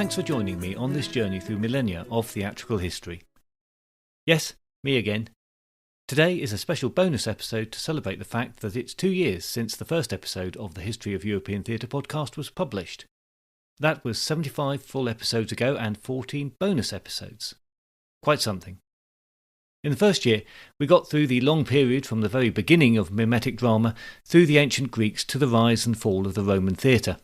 thanks for joining me on this journey through millennia of theatrical history. Yes, me again. Today is a special bonus episode to celebrate the fact that it's 2 years since the first episode of the History of European Theatre podcast was published. That was 75 full episodes ago and 14 bonus episodes. Quite something. In the first year, we got through the long period from the very beginning of mimetic drama through the ancient Greeks to the rise and fall of the Roman theatre.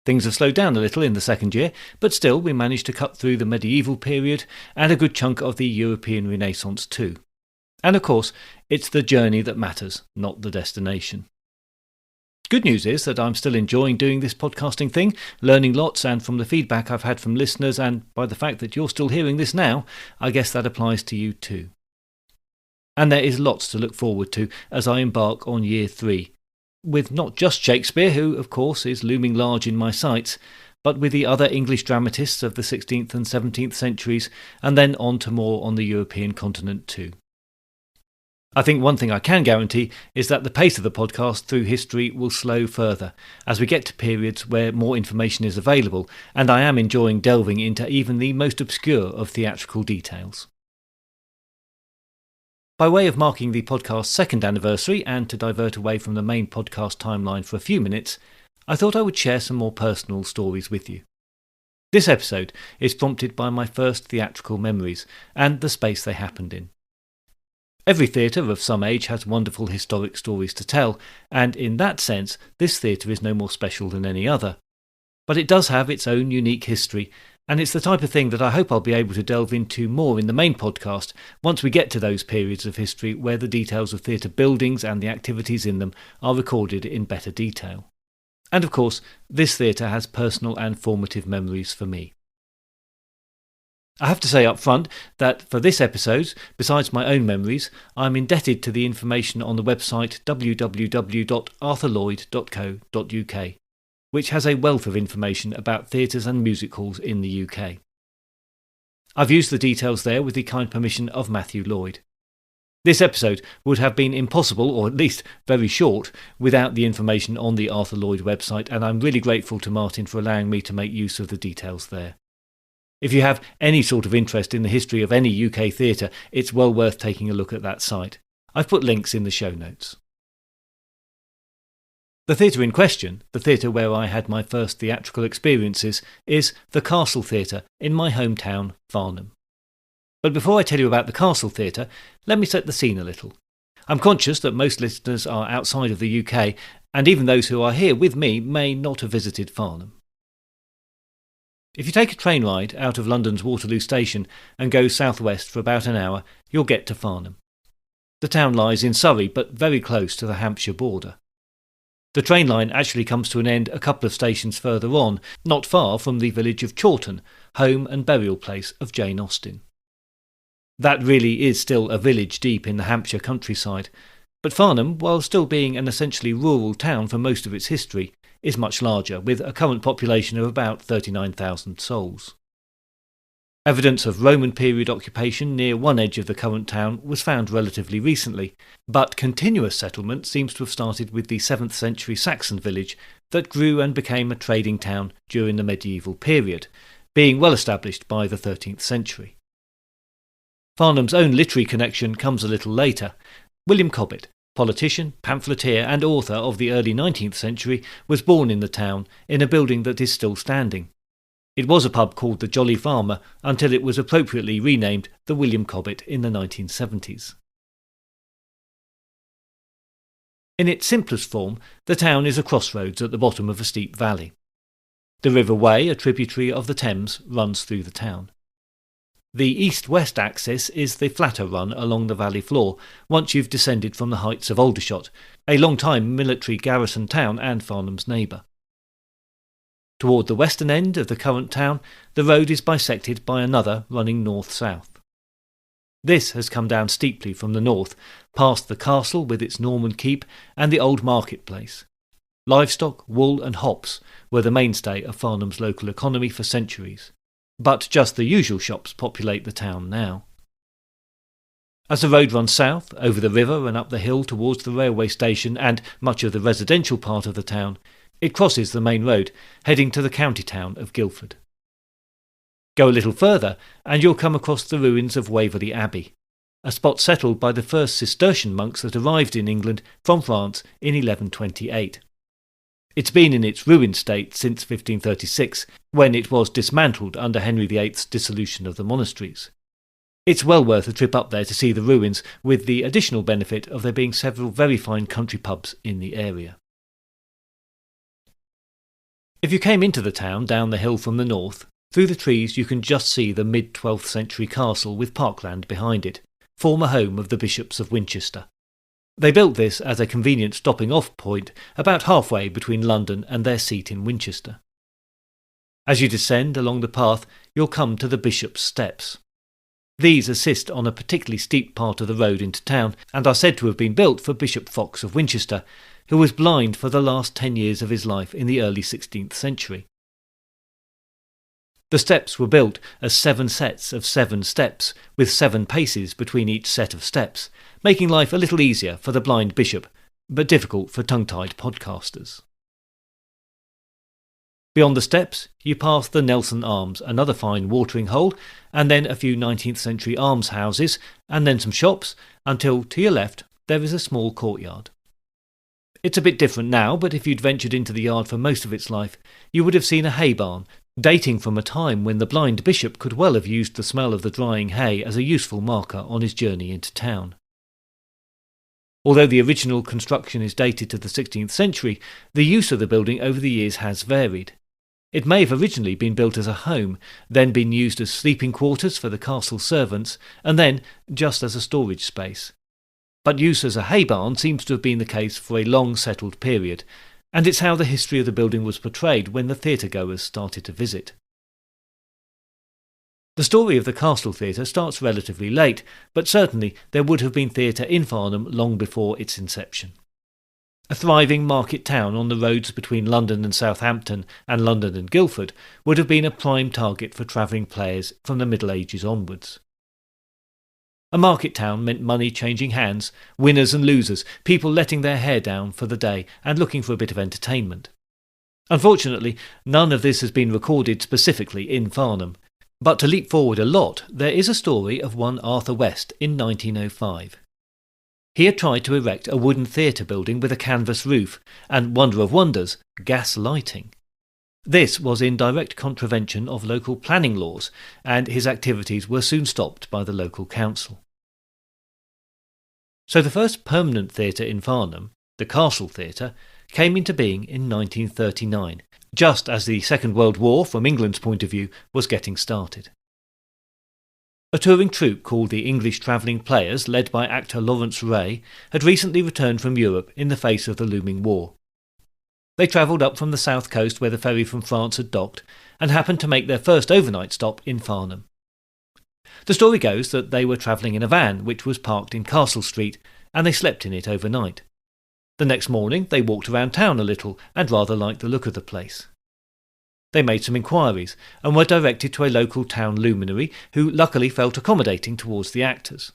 Things have slowed down a little in the second year, but still we managed to cut through the medieval period and a good chunk of the European Renaissance too. And of course, it's the journey that matters, not the destination. Good news is that I'm still enjoying doing this podcasting thing, learning lots, and from the feedback I've had from listeners and by the fact that you're still hearing this now, I guess that applies to you too. And there is lots to look forward to as I embark on year 3, with not just Shakespeare, who of course is looming large in my sights, but with the other English dramatists of the 16th and 17th centuries, and then on to more on the European continent too. I think one thing I can guarantee is that the pace of the podcast through history will slow further as we get to periods where more information is available, and I am enjoying delving into even the most obscure of theatrical details. By way of marking the podcast's second anniversary and to divert away from the main podcast timeline for a few minutes, I thought I would share some more personal stories with you. This episode is prompted by my first theatrical memories and the space they happened in. Every theatre of some age has wonderful historic stories to tell, and in that sense, this theatre is no more special than any other. But it does have its own unique history, and it's the type of thing that I hope I'll be able to delve into more in the main podcast once we get to those periods of history where the details of theatre buildings and the activities in them are recorded in better detail. And of course, this theatre has personal and formative memories for me. I have to say up front that for this episode, besides my own memories, I'm indebted to the information on the website www.arthurlloyd.co.uk, which has a wealth of information about theatres and music halls in the UK. I've used the details there with the kind permission of Matthew Lloyd. This episode would have been impossible, or at least very short, without the information on the Arthur Lloyd website, and I'm really grateful to Martin for allowing me to make use of the details there. If you have any sort of interest in the history of any UK theatre, it's well worth taking a look at that site. I've put links in the show notes. The theatre in question, the theatre where I had my first theatrical experiences, is the Castle Theatre in my hometown, Farnham. But before I tell you about the Castle Theatre, let me set the scene a little. I'm conscious that most listeners are outside of the UK, and even those who are here with me may not have visited Farnham. If you take a train ride out of London's Waterloo station and go southwest for about an hour, you'll get to Farnham. The town lies in Surrey, but very close to the Hampshire border. The train line actually comes to an end a couple of stations further on, not far from the village of Chawton, home and burial place of Jane Austen. That really is still a village deep in the Hampshire countryside, but Farnham, while still being an essentially rural town for most of its history, is much larger, with a current population of about 39,000 souls. Evidence of Roman period occupation near one edge of the current town was found relatively recently, but continuous settlement seems to have started with the 7th century Saxon village that grew and became a trading town during the medieval period, being well established by the 13th century. Farnham's own literary connection comes a little later. William Cobbett, politician, pamphleteer and author of the early 19th century, was born in the town in a building that is still standing. It was a pub called the Jolly Farmer until it was appropriately renamed the William Cobbett in the 1970s. In its simplest form, the town is a crossroads at the bottom of a steep valley. The River Wey, a tributary of the Thames, runs through the town. The east-west axis is the flatter run along the valley floor once you've descended from the heights of Aldershot, a long-time military garrison town and Farnham's neighbour. Toward the western end of the current town, the road is bisected by another running north-south. This has come down steeply from the north, past the castle with its Norman keep and the old marketplace. Livestock, wool and hops were the mainstay of Farnham's local economy for centuries. But just the usual shops populate the town now. As the road runs south, over the river and up the hill towards the railway station and much of the residential part of the town, it crosses the main road, heading to the county town of Guildford. Go a little further and you'll come across the ruins of Waverley Abbey, a spot settled by the first Cistercian monks that arrived in England from France in 1128. It's been in its ruined state since 1536, when it was dismantled under Henry VIII's dissolution of the monasteries. It's well worth a trip up there to see the ruins, with the additional benefit of there being several very fine country pubs in the area. If you came into the town down the hill from the north, through the trees you can just see the mid-12th century castle with parkland behind it, former home of the Bishops of Winchester. They built this as a convenient stopping-off point about halfway between London and their seat in Winchester. As you descend along the path, you'll come to the Bishop's Steps. These assist on a particularly steep part of the road into town and are said to have been built for Bishop Fox of Winchester, who was blind for the last 10 years of his life in the early 16th century. The steps were built as 7 sets of 7 steps, with 7 paces between each set of steps, making life a little easier for the blind bishop, but difficult for tongue-tied podcasters. Beyond the steps, you pass the Nelson Arms, another fine watering hole, and then a few 19th century almshouses, and then some shops, until to your left there is a small courtyard. It's a bit different now, but if you'd ventured into the yard for most of its life, you would have seen a hay barn, dating from a time when the blind bishop could well have used the smell of the drying hay as a useful marker on his journey into town. Although the original construction is dated to the 16th century, the use of the building over the years has varied. It may have originally been built as a home, then been used as sleeping quarters for the castle servants, and then just as a storage space. But use as a hay barn seems to have been the case for a long settled period, and it's how the history of the building was portrayed when the theatre-goers started to visit. The story of the Castle Theatre starts relatively late, but certainly there would have been theatre in Farnham long before its inception. A thriving market town on the roads between London and Southampton and London and Guildford would have been a prime target for travelling players from the Middle Ages onwards. A market town meant money changing hands, winners and losers, people letting their hair down for the day and looking for a bit of entertainment. Unfortunately, none of this has been recorded specifically in Farnham, but to leap forward a lot, there is a story of one Arthur West in 1905. He had tried to erect a wooden theatre building with a canvas roof and, wonder of wonders, gas lighting. This was in direct contravention of local planning laws, and his activities were soon stopped by the local council. So the first permanent theatre in Farnham, the Castle Theatre, came into being in 1939, just as the Second World War, from England's point of view, was getting started. A touring troupe called the English Travelling Players, led by actor Lawrence Ray, had recently returned from Europe in the face of the looming war. They travelled up from the south coast where the ferry from France had docked, and happened to make their first overnight stop in Farnham. The story goes that they were travelling in a van which was parked in Castle Street, and they slept in it overnight. The next morning they walked around town a little and rather liked the look of the place. They made some inquiries and were directed to a local town luminary who luckily felt accommodating towards the actors.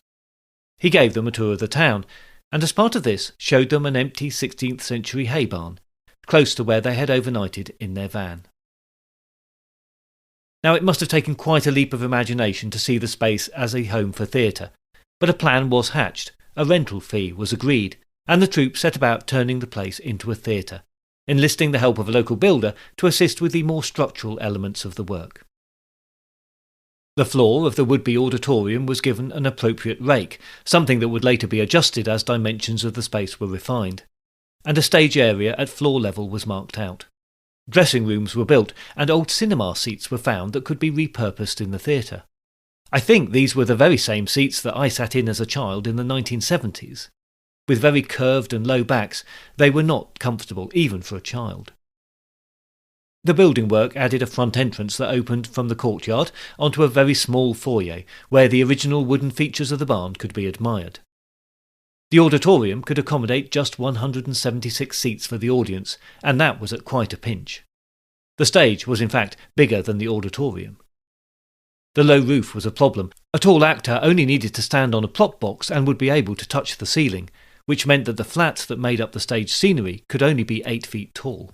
He gave them a tour of the town, and as part of this showed them an empty 16th century hay barn, close to where they had overnighted in their van. Now it must have taken quite a leap of imagination to see the space as a home for theatre, but a plan was hatched, a rental fee was agreed, and the troupe set about turning the place into a theatre, enlisting the help of a local builder to assist with the more structural elements of the work. The floor of the would-be auditorium was given an appropriate rake, something that would later be adjusted as dimensions of the space were refined, and a stage area at floor level was marked out. Dressing rooms were built, and old cinema seats were found that could be repurposed in the theatre. I think these were the very same seats that I sat in as a child in the 1970s. With very curved and low backs, they were not comfortable even for a child. The building work added a front entrance that opened from the courtyard onto a very small foyer, where the original wooden features of the barn could be admired. The auditorium could accommodate just 176 seats for the audience, and that was at quite a pinch. The stage was in fact bigger than the auditorium. The low roof was a problem. A tall actor only needed to stand on a prop box and would be able to touch the ceiling, which meant that the flats that made up the stage scenery could only be 8 feet tall.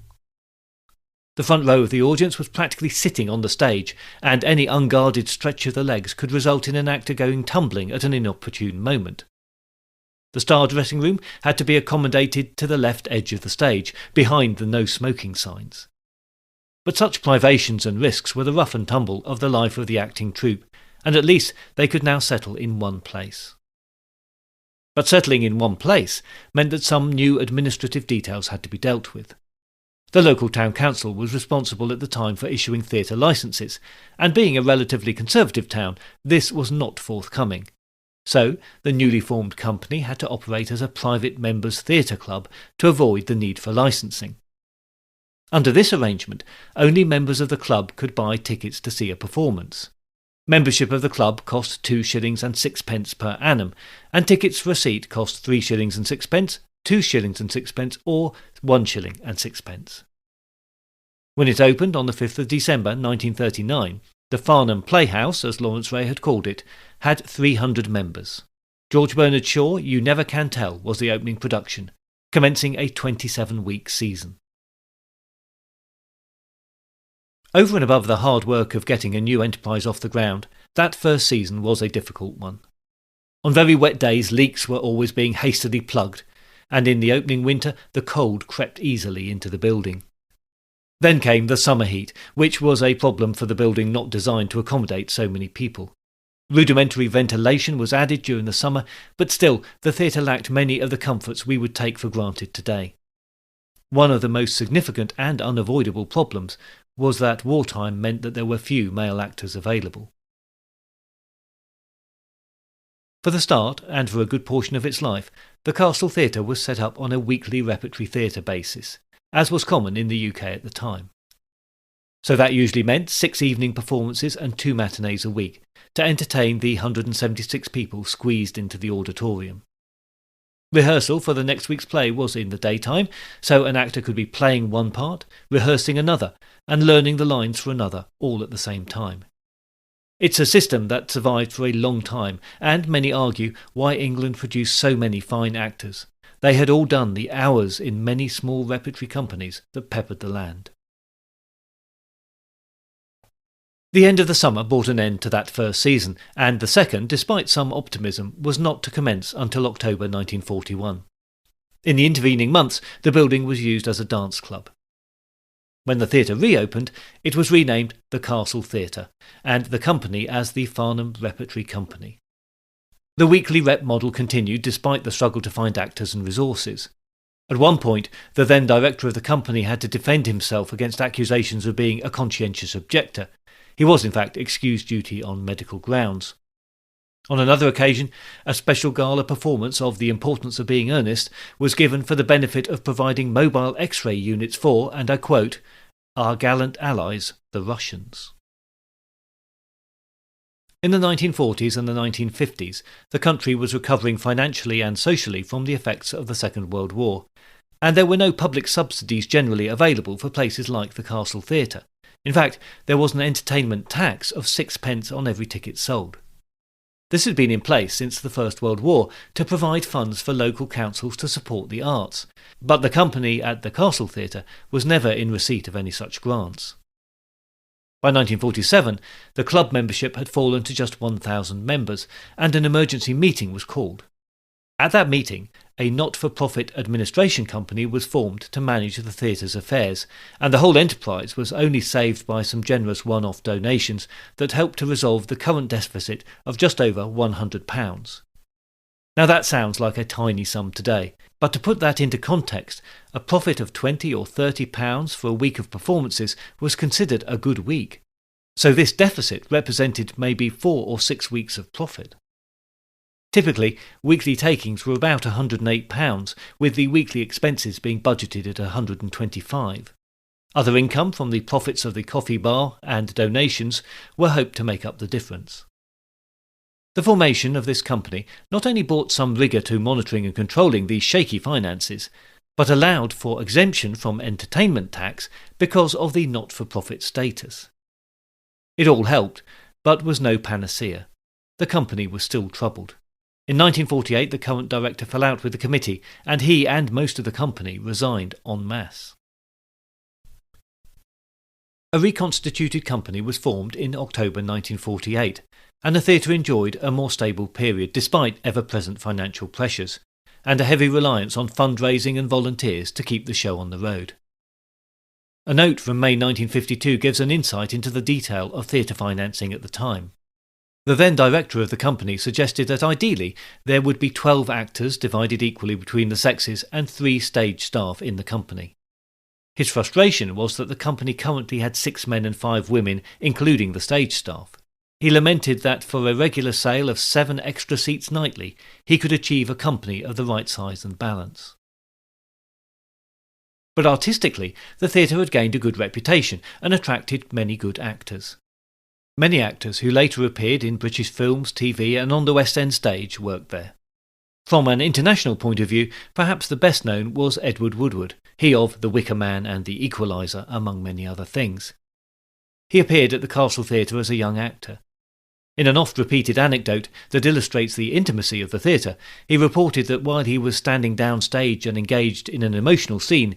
The front row of the audience was practically sitting on the stage, and any unguarded stretch of the legs could result in an actor going tumbling at an inopportune moment. The star dressing room had to be accommodated to the left edge of the stage, behind the no smoking signs. But such privations and risks were the rough and tumble of the life of the acting troupe, and at least they could now settle in one place. But settling in one place meant that some new administrative details had to be dealt with. The local town council was responsible at the time for issuing theatre licences, and being a relatively conservative town, this was not forthcoming. So, the newly formed company had to operate as a private members' theatre club to avoid the need for licensing. Under this arrangement, only members of the club could buy tickets to see a performance. Membership of the club cost 2 shillings and 6p per annum, and tickets for a seat cost 3 shillings and 6p, 2 shillings and 6p, or 1 shilling and 6p. When it opened on the 5th of December 1939, the Farnham Playhouse, as Lawrence Ray had called it, had 300 members. George Bernard Shaw, You Never Can Tell, was the opening production, commencing a 27-week season. Over and above the hard work of getting a new enterprise off the ground, that first season was a difficult one. On very wet days, leaks were always being hastily plugged, and in the opening winter the cold crept easily into the building. Then came the summer heat, which was a problem for the building not designed to accommodate so many people. Rudimentary ventilation was added during the summer, but still the theatre lacked many of the comforts we would take for granted today. One of the most significant and unavoidable problems was that wartime meant that there were few male actors available. For the start, and for a good portion of its life, the Castle Theatre was set up on a weekly repertory theatre basis, as was common in the UK at the time. So that usually meant 6 evening performances and 2 matinees a week, to entertain the 176 people squeezed into the auditorium. Rehearsal for the next week's play was in the daytime, so an actor could be playing one part, rehearsing another, and learning the lines for another, all at the same time. It's a system that survived for a long time, and many argue why England produced so many fine actors. They had all done the hours in many small repertory companies that peppered the land. The end of the summer brought an end to that first season, and the second, despite some optimism, was not to commence until October 1941. In the intervening months, the building was used as a dance club. When the theatre reopened, it was renamed the Castle Theatre, and the company as the Farnham Repertory Company. The weekly rep model continued despite the struggle to find actors and resources. At one point, the then director of the company had to defend himself against accusations of being a conscientious objector. He was in fact excused duty on medical grounds. On another occasion, a special gala performance of The Importance of Being Earnest was given for the benefit of providing mobile X-ray units for, and I quote, our gallant allies, the Russians. In the 1940s and the 1950s, the country was recovering financially and socially from the effects of the Second World War, and there were no public subsidies generally available for places like the Castle Theatre. In fact, there was an entertainment tax of 6p on every ticket sold. This had been in place since the First World War to provide funds for local councils to support the arts, but the company at the Castle Theatre was never in receipt of any such grants. By 1947, the club membership had fallen to just 1,000 members, and an emergency meeting was called. At that meeting, a not-for-profit administration company was formed to manage the theatre's affairs, and the whole enterprise was only saved by some generous one-off donations that helped to resolve the current deficit of just over £100. Now that sounds like a tiny sum today, but to put that into context, a profit of £20 or £30 for a week of performances was considered a good week. So this deficit represented maybe 4 or 6 weeks of profit. Typically, weekly takings were about £108, with the weekly expenses being budgeted at £125. Other income from the profits of the coffee bar and donations were hoped to make up the difference. The formation of this company not only brought some rigour to monitoring and controlling these shaky finances, but allowed for exemption from entertainment tax because of the not-for-profit status. It all helped, but was no panacea. The company was still troubled. In 1948, the current director fell out with the committee, and he and most of the company resigned en masse. A reconstituted company was formed in October 1948, and the theatre enjoyed a more stable period despite ever-present financial pressures, and a heavy reliance on fundraising and volunteers to keep the show on the road. A note from May 1952 gives an insight into the detail of theatre financing at the time. The then director of the company suggested that ideally there would be 12 actors divided equally between the sexes and 3 stage staff in the company. His frustration was that the company currently had 6 men and 5 women, including the stage staff. He lamented that for a regular sale of 7 extra seats nightly, he could achieve a company of the right size and balance. But artistically, the theatre had gained a good reputation and attracted many good actors. Many actors who later appeared in British films, TV and on the West End stage worked there. From an international point of view, perhaps the best known was Edward Woodward, he of The Wicker Man and The Equalizer, among many other things. He appeared at the Castle Theatre as a young actor. In an oft-repeated anecdote that illustrates the intimacy of the theatre, he reported that while he was standing downstage and engaged in an emotional scene,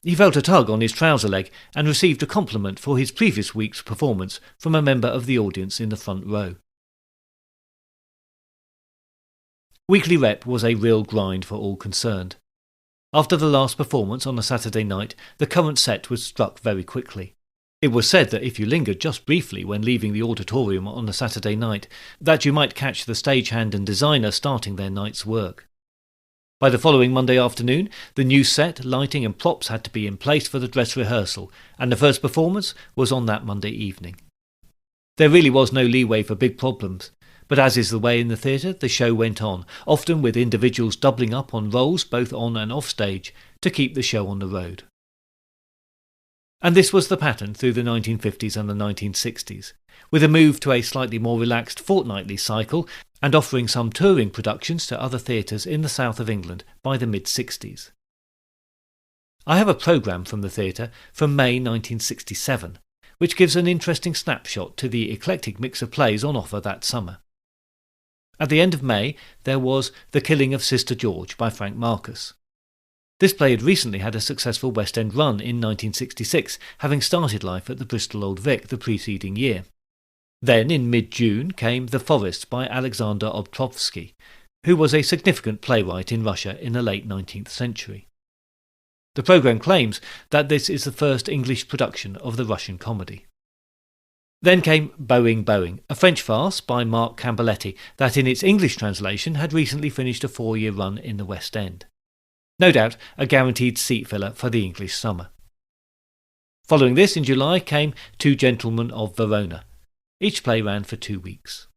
he felt a tug on his trouser leg and received a compliment for his previous week's performance from a member of the audience in the front row. Weekly rep was a real grind for all concerned. After the last performance on a Saturday night, the current set was struck very quickly. It was said that if you lingered just briefly when leaving the auditorium on a Saturday night, that you might catch the stagehand and designer starting their night's work. By the following Monday afternoon, the new set, lighting and props had to be in place for the dress rehearsal, and the first performance was on that Monday evening. There really was no leeway for big problems, but as is the way in the theatre, the show went on, often with individuals doubling up on roles both on and off stage to keep the show on the road. And this was the pattern through the 1950s and the 1960s, with a move to a slightly more relaxed fortnightly cycle and offering some touring productions to other theatres in the south of England by the mid-60s. I have a programme from the theatre from May 1967, which gives an interesting snapshot to the eclectic mix of plays on offer that summer. At the end of May, there was The Killing of Sister George by Frank Marcus. This play had recently had a successful West End run in 1966, having started life at the Bristol Old Vic the preceding year. Then, in mid-June, came The Forest by Alexander Obtrovsky, who was a significant playwright in Russia in the late 19th century. The programme claims that this is the first English production of the Russian comedy. Then came Bowing Bowing, a French farce by Marc Campbelletti that in its English translation had recently finished a 4-year run in the West End. No doubt a guaranteed seat filler for the English summer. Following this, in July, came Two Gentlemen of Verona. Each play ran for 2 weeks.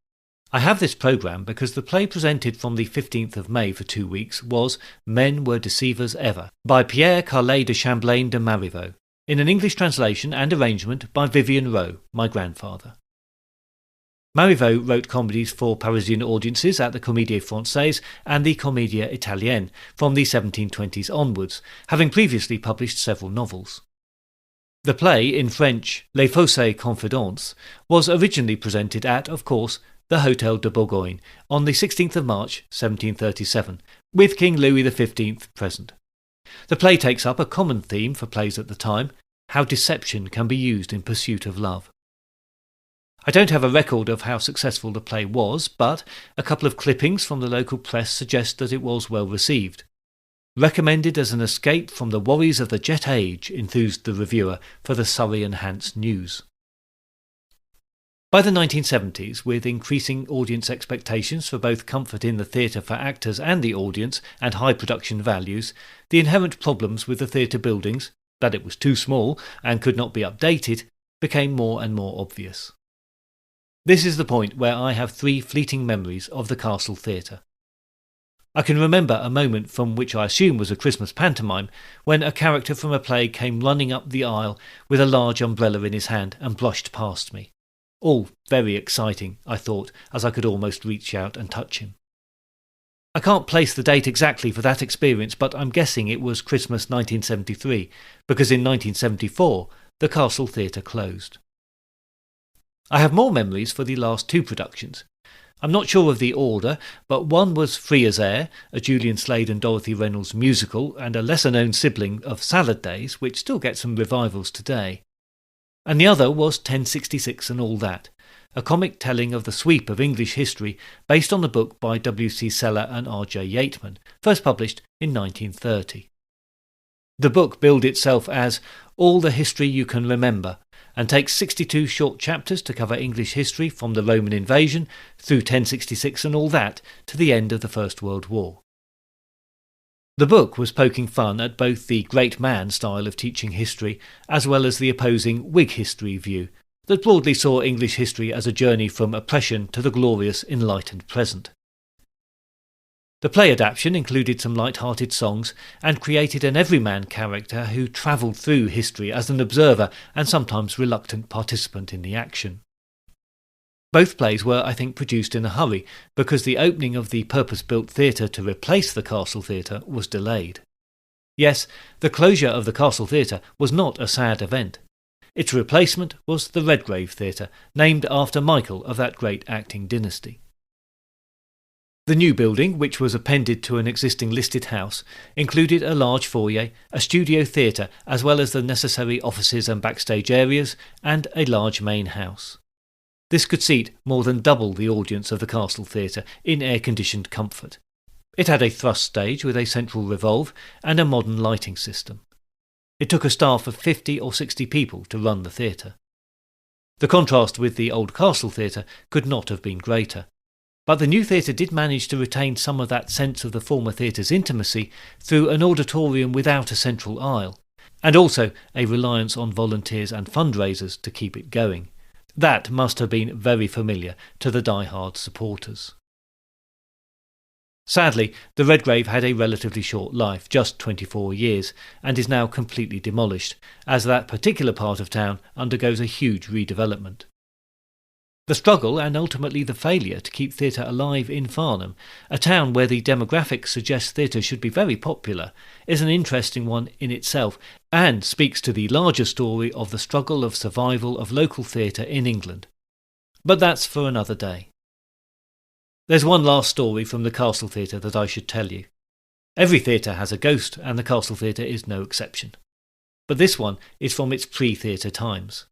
I have this programme because the play presented from the 15th of May for 2 weeks was Men Were Deceivers Ever by Pierre Carlet de Chamblain de Marivaux, in an English translation and arrangement by Vivian Rowe, my grandfather. Marivaux wrote comedies for Parisian audiences at the Comédie Française and the Commedia Italienne from the 1720s onwards, having previously published several novels. The play, in French Les Fausses Confidences, was originally presented at, of course, the Hôtel de Bourgogne on the 16th of March 1737, with King Louis XV present. The play takes up a common theme for plays at the time, how deception can be used in pursuit of love. I don't have a record of how successful the play was, but a couple of clippings from the local press suggest that it was well received. Recommended as an escape from the worries of the jet age, enthused the reviewer for the Surrey and Hants News. By the 1970s, with increasing audience expectations for both comfort in the theatre for actors and the audience and high production values, the inherent problems with the theatre buildings, that it was too small and could not be updated, became more and more obvious. This is the point where I have 3 fleeting memories of the Castle Theatre. I can remember a moment from which I assume was a Christmas pantomime, when a character from a play came running up the aisle with a large umbrella in his hand and brushed past me. All very exciting, I thought, as I could almost reach out and touch him. I can't place the date exactly for that experience, but I'm guessing it was Christmas 1973, because in 1974 the Castle Theatre closed. I have more memories for the last 2 productions. I'm not sure of the order, but one was Free as Air, a Julian Slade and Dorothy Reynolds musical and a lesser-known sibling of Salad Days, which still gets some revivals today. and the other was 1066 and All That, a comic telling of the sweep of English history based on a book by W.C. Seller and R.J. Yeatman, first published in 1930. The book billed itself as All the History You Can Remember, and takes 62 short chapters to cover English history from the Roman invasion through 1066 and All That to the end of the First World War. The book was poking fun at both the great man style of teaching history as well as the opposing Whig history view that broadly saw English history as a journey from oppression to the glorious enlightened present. The play adaptation included some light-hearted songs and created an everyman character who travelled through history as an observer and sometimes reluctant participant in the action. Both plays were, I think, produced in a hurry because the opening of the purpose-built theatre to replace the Castle Theatre was delayed. Yes, the closure of the Castle Theatre was not a sad event. Its replacement was the Redgrave Theatre, named after Michael of that great acting dynasty. The new building, which was appended to an existing listed house, included a large foyer, a studio theatre, as well as the necessary offices and backstage areas, and a large main house. This could seat more than double the audience of the Castle Theatre in air-conditioned comfort. It had a thrust stage with a central revolve and a modern lighting system. It took a staff of 50 or 60 people to run the theatre. The contrast with the old Castle Theatre could not have been greater. But the new theatre did manage to retain some of that sense of the former theatre's intimacy through an auditorium without a central aisle, and also a reliance on volunteers and fundraisers to keep it going. That must have been very familiar to the die-hard supporters. Sadly, the Redgrave had a relatively short life, just 24 years, and is now completely demolished, as that particular part of town undergoes a huge redevelopment. The struggle and ultimately the failure to keep theatre alive in Farnham, a town where the demographics suggest theatre should be very popular, is an interesting one in itself and speaks to the larger story of the struggle of survival of local theatre in England. But that's for another day. There's one last story from the Castle Theatre that I should tell you. Every theatre has a ghost, and the Castle Theatre is no exception. But this one is from its pre-theatre times.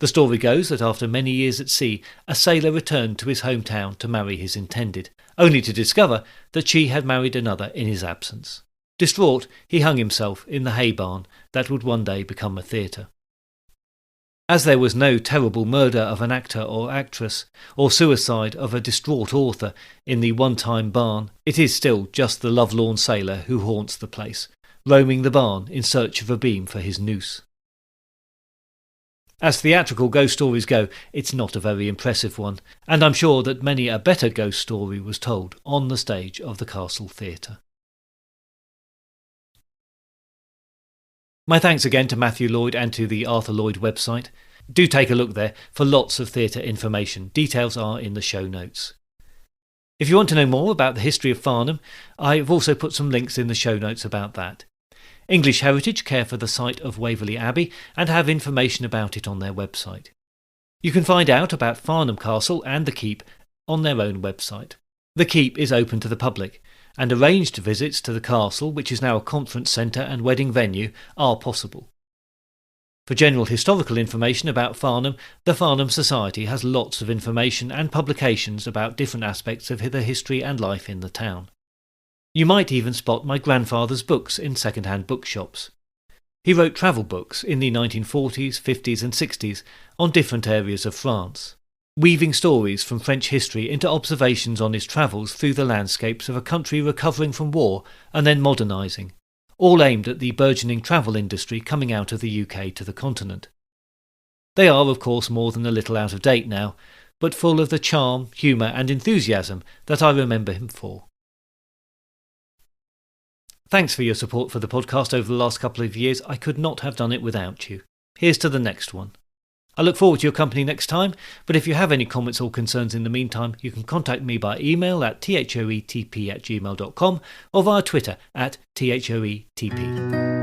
The story goes that after many years at sea, a sailor returned to his hometown to marry his intended, only to discover that she had married another in his absence. Distraught, he hung himself in the hay barn that would one day become a theatre. As there was no terrible murder of an actor or actress, or suicide of a distraught author in the one-time barn, it is still just the lovelorn sailor who haunts the place, roaming the barn in search of a beam for his noose. As theatrical ghost stories go, it's not a very impressive one, and I'm sure that many a better ghost story was told on the stage of the Castle Theatre. My thanks again to Matthew Lloyd and to the Arthur Lloyd website. Do take a look there for lots of theatre information. Details are in the show notes. If you want to know more about the history of Farnham, I've also put some links in the show notes about that. English Heritage care for the site of Waverley Abbey and have information about it on their website. You can find out about Farnham Castle and the Keep on their own website. The Keep is open to the public, and arranged visits to the castle, which is now a conference centre and wedding venue, are possible. For general historical information about Farnham, the Farnham Society has lots of information and publications about different aspects of the history and life in the town. You might even spot my grandfather's books in second-hand bookshops. He wrote travel books in the 1940s, 50s and 60s on different areas of France, weaving stories from French history into observations on his travels through the landscapes of a country recovering from war and then modernising, all aimed at the burgeoning travel industry coming out of the UK to the continent. They are, of course, more than a little out of date now, but full of the charm, humour and enthusiasm that I remember him for. Thanks for your support for the podcast over the last couple of years. I could not have done it without you. Here's to the next one. I look forward to your company next time, but if you have any comments or concerns in the meantime, you can contact me by email at thoetp@gmail.com or via Twitter at thoetp.